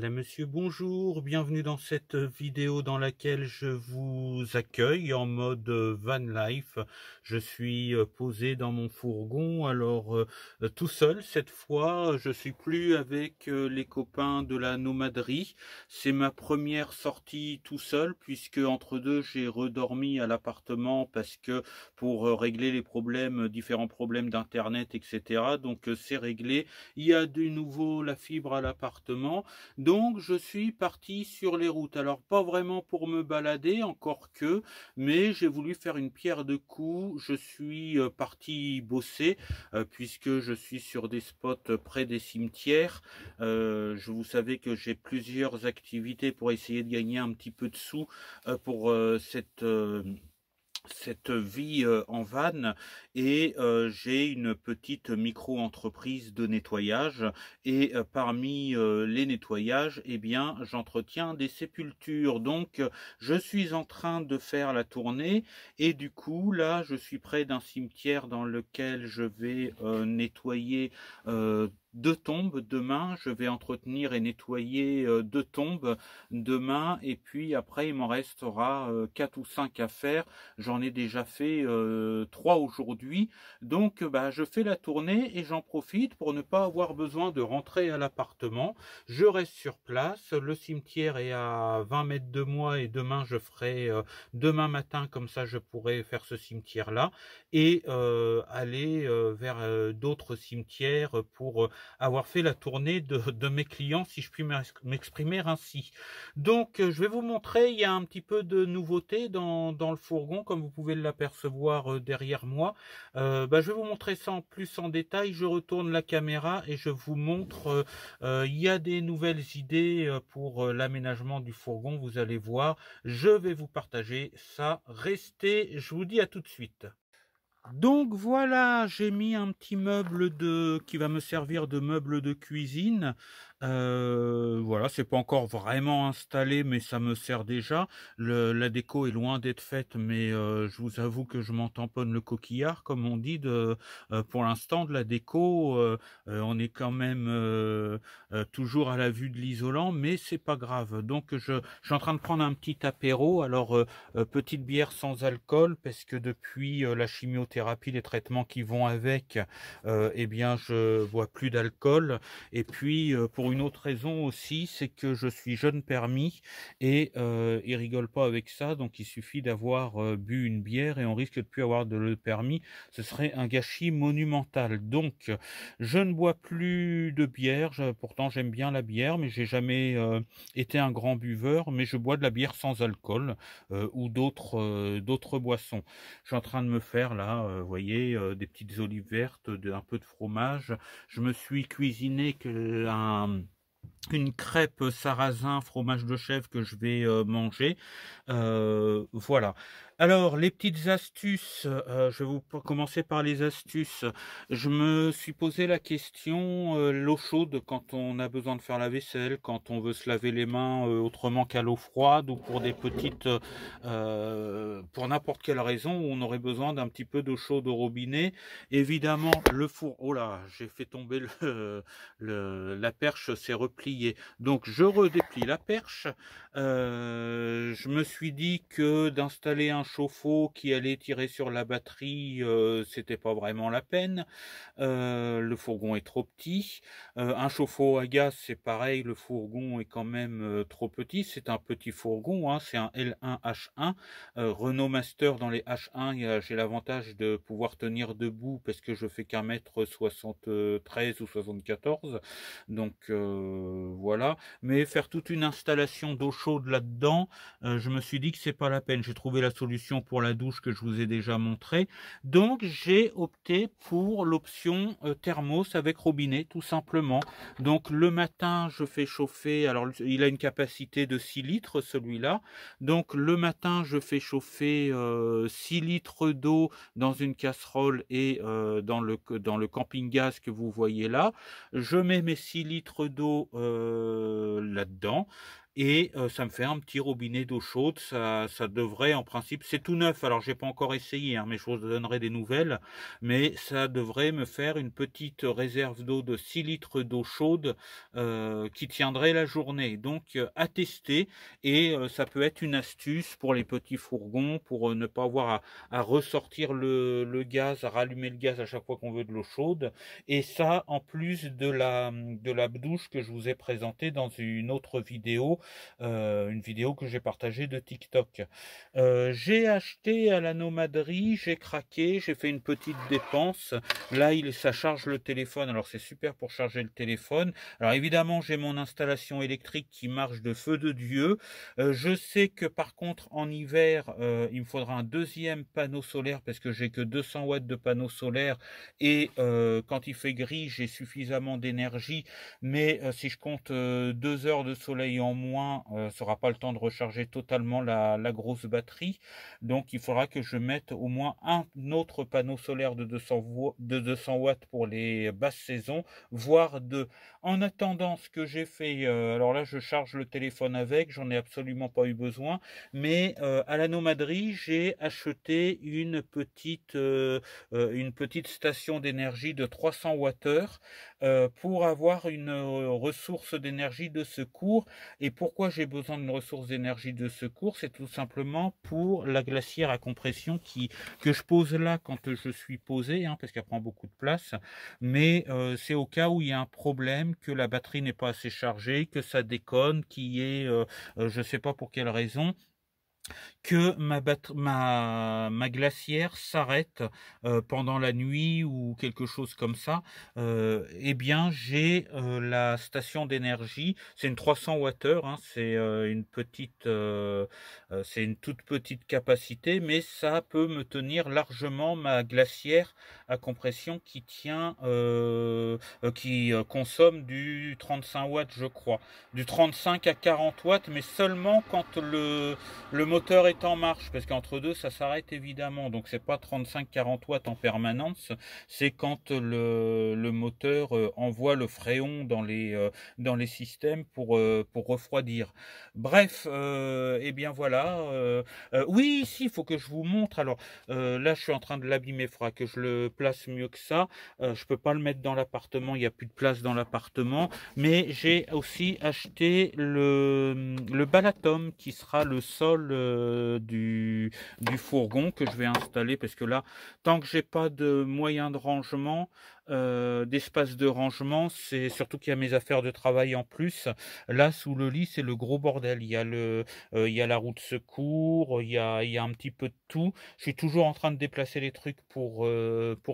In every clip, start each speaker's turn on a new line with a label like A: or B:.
A: Madame, Monsieur, bonjour, bienvenue dans cette vidéo dans laquelle je vous accueille en mode van life. Je suis posé dans mon fourgon, alors tout seul cette fois, je suis plus avec les copains de la nomaderie. C'est ma première sortie tout seul puisque entre deux j'ai redormi à l'appartement parce que pour régler les problèmes, différents problèmes d'internet, etc. Donc c'est réglé. Il y a de nouveau la fibre à l'appartement. Donc je suis parti sur les routes. Alors pas vraiment pour me balader, encore que, mais j'ai voulu faire une pierre de coups. Je suis parti bosser puisque je suis sur des spots près des cimetières. Vous savez que j'ai plusieurs activités pour essayer de gagner un petit peu de sous pour cette vie en van, et j'ai une petite micro-entreprise de nettoyage, et parmi les nettoyages, eh bien j'entretiens des sépultures. Donc je suis en train de faire la tournée, et du coup là je suis près d'un cimetière dans lequel je vais nettoyer 2 tombes demain. Je vais entretenir et nettoyer 2 tombes demain, et puis après il m'en restera 4 ou 5 à faire. J'en ai déjà fait 3 aujourd'hui, donc je fais la tournée et j'en profite pour ne pas avoir besoin de rentrer à l'appartement. Je reste sur place, le cimetière est à 20 mètres de moi, et demain je ferai demain matin, comme ça je pourrai faire ce cimetière là et aller vers d'autres cimetières pour avoir fait la tournée de mes clients, si je puis m'exprimer ainsi. Donc je vais vous montrer, il y a un petit peu de nouveauté dans le fourgon, comme vous pouvez l'apercevoir derrière moi. Je vais vous montrer ça en plus en détail. Je retourne la caméra et je vous montre, il y a des nouvelles idées pour l'aménagement du fourgon, vous allez voir. Je vais vous partager ça. Restez, je vous dis à tout de suite. Donc voilà, j'ai mis un petit meuble qui va me servir de meuble de cuisine. Voilà, c'est pas encore vraiment installé, mais ça me sert déjà. La déco est loin d'être faite, mais je vous avoue que je m'en tamponne le coquillard, comme on dit. Pour l'instant, de la déco, on est quand même toujours à la vue de l'isolant, mais c'est pas grave. Donc je suis en train de prendre un petit apéro. Alors petite bière sans alcool, parce que depuis la chimiothérapie, les traitements qui vont avec, eh bien je bois plus d'alcool. Et puis pour une autre raison aussi, c'est que je suis jeune permis, et ils rigolent pas avec ça. Donc il suffit d'avoir bu une bière et on risque de plus avoir de le permis. Ce serait un gâchis monumental. Donc je ne bois plus de bière. Pourtant j'aime bien la bière, mais j'ai jamais été un grand buveur. Mais je bois de la bière sans alcool ou d'autres boissons. Je suis en train de me faire là, vous voyez, des petites olives vertes, un peu de fromage. Je me suis cuisiné une crêpe sarrasin fromage de chèvre que je vais manger. Voilà. Alors les petites astuces, je vais vous commencer par les astuces. Je me suis posé la question, l'eau chaude quand on a besoin de faire la vaisselle, quand on veut se laver les mains autrement qu'à l'eau froide, ou pour des petites pour n'importe quelle raison où on aurait besoin d'un petit peu d'eau chaude au robinet. Évidemment le four, oh là, j'ai fait tomber la perche s'est repliée, donc je redéplie la perche. Je me suis dit que d'installer un chauffe-eau qui allait tirer sur la batterie, c'était pas vraiment la peine. Le fourgon est trop petit. Un chauffe-eau à gaz, c'est pareil, le fourgon est quand même trop petit. C'est un petit fourgon, hein, c'est un L1 H1. Renault Master. Dans les H1, j'ai l'avantage de pouvoir tenir debout parce que je fais qu'un mètre 73 ou 74. Donc voilà. Mais faire toute une installation d'eau chaude là-dedans, je me suis dit que c'est pas la peine. J'ai trouvé la solution pour la douche que je vous ai déjà montré. Donc j'ai opté pour l'option thermos avec robinet, tout simplement. Donc le matin, je fais chauffer, alors il a une capacité de 6 litres celui-là. Donc le matin, je fais chauffer 6 litres d'eau dans une casserole, et dans le camping-gaz que vous voyez là. Je mets mes 6 litres d'eau là-dedans. et ça me fait un petit robinet d'eau chaude. Ça devrait en principe, c'est tout neuf, alors j'ai pas encore essayé, hein, mais je vous donnerai des nouvelles, mais ça devrait me faire une petite réserve d'eau de 6 litres d'eau chaude, qui tiendrait la journée. Donc à tester, et ça peut être une astuce pour les petits fourgons, pour ne pas avoir à ressortir le gaz, à rallumer le gaz à chaque fois qu'on veut de l'eau chaude. Et ça, en plus de la douche que je vous ai présentée dans une autre vidéo, une vidéo que j'ai partagée de TikTok. J'ai acheté à la nomaderie, j'ai craqué, j'ai fait une petite dépense. Là, ça charge le téléphone, alors c'est super pour charger le téléphone. Alors évidemment, j'ai mon installation électrique qui marche de feu de Dieu. Je sais que par contre, en hiver, il me faudra un deuxième panneau solaire parce que j'ai que 200 watts de panneau solaire, et quand il fait gris, j'ai suffisamment d'énergie, mais si je compte 2 heures de soleil en moins, ça aura pas le temps de recharger totalement la grosse batterie. Donc il faudra que je mette au moins un autre panneau solaire de 200 watts pour les basses saisons, voire deux. En attendant, ce que j'ai fait, alors là je charge le téléphone avec, j'en ai absolument pas eu besoin, mais à la nomaderie, j'ai acheté une petite station d'énergie de 300 Wh, pour avoir une ressource d'énergie de secours. Et pourquoi j'ai besoin d'une ressource d'énergie de secours? C'est tout simplement pour la glacière à compression que je pose là quand je suis posé, hein, parce qu'elle prend beaucoup de place, mais c'est au cas où il y a un problème, que la batterie n'est pas assez chargée, que ça déconne, je ne sais pas pour quelle raison, que ma glacière s'arrête pendant la nuit ou quelque chose comme ça. Eh bien, j'ai la station d'énergie. C'est une 300 Wh, hein, c'est une toute petite capacité, mais ça peut me tenir largement ma glacière à compression qui consomme du 35 watts, je crois, du 35 à 40 watts, mais seulement quand le moteur est en marche, parce qu'entre deux ça s'arrête évidemment, donc c'est pas 35-40 watts en permanence, c'est quand le moteur envoie le fréon dans les systèmes pour refroidir. Bref, et bien voilà. Oui, ici il faut que je vous montre. Alors là je suis en train de l'abîmer, il faudra que je le place mieux que ça. Je peux pas le mettre dans l'appartement, il n'y a plus de place dans l'appartement, mais j'ai aussi acheté le Balatom, qui sera le sol du fourgon, que je vais installer, parce que là, tant que j'ai pas de moyen de rangement, d'espace de rangement, c'est surtout qu'il y a mes affaires de travail en plus. Là, sous le lit, c'est le gros bordel. Il y a la roue de secours, il y a un petit peu de tout. Je suis toujours en train de déplacer les trucs pour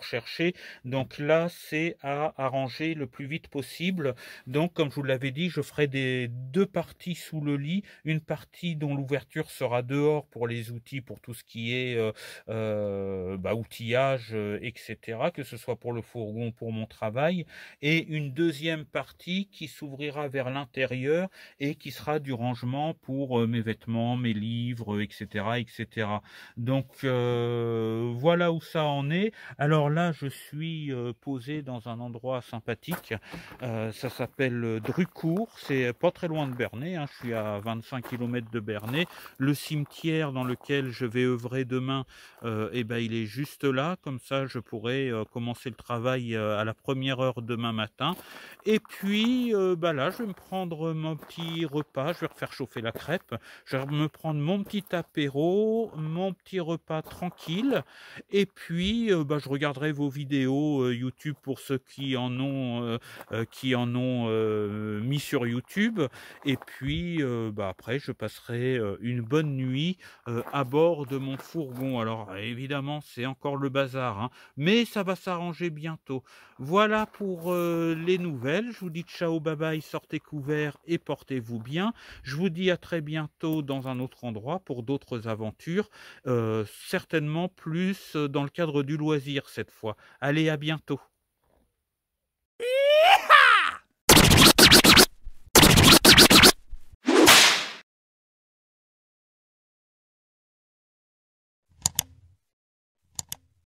A: chercher. Donc là, c'est à arranger le plus vite possible. Donc, comme je vous l'avais dit, je ferai deux parties sous le lit, une partie dont l'ouverture sera dehors pour les outils, pour tout ce qui est outillage, etc., que ce soit pour le fourgon, pour mon travail, et une deuxième partie qui s'ouvrira vers l'intérieur et qui sera du rangement pour mes vêtements, mes livres, etc., etc. Donc voilà où ça en est. Alors là, je suis posé dans un endroit sympathique. Ça s'appelle Drucourt, c'est pas très loin de Bernay, hein. Je suis à 25 km de Bernay. Le cimetière dans lequel je vais œuvrer demain, il est juste là, comme ça je pourrai commencer le travail à la première heure demain matin. Et puis là, je vais me prendre mon petit repas, je vais refaire chauffer la crêpe, je vais me prendre mon petit apéro, mon petit repas tranquille, et puis je regarderai vos vidéos YouTube pour ceux qui en ont mis sur YouTube, et puis après je passerai une bonne nuit à bord de mon fourgon. Alors évidemment c'est encore le bazar, hein, mais ça va s'arranger bientôt. Voilà pour les nouvelles. Je vous dis ciao, bye bye, sortez couverts et portez-vous bien. Je vous dis à très bientôt dans un autre endroit pour d'autres aventures, certainement plus dans le cadre du loisir cette fois. Allez, à bientôt.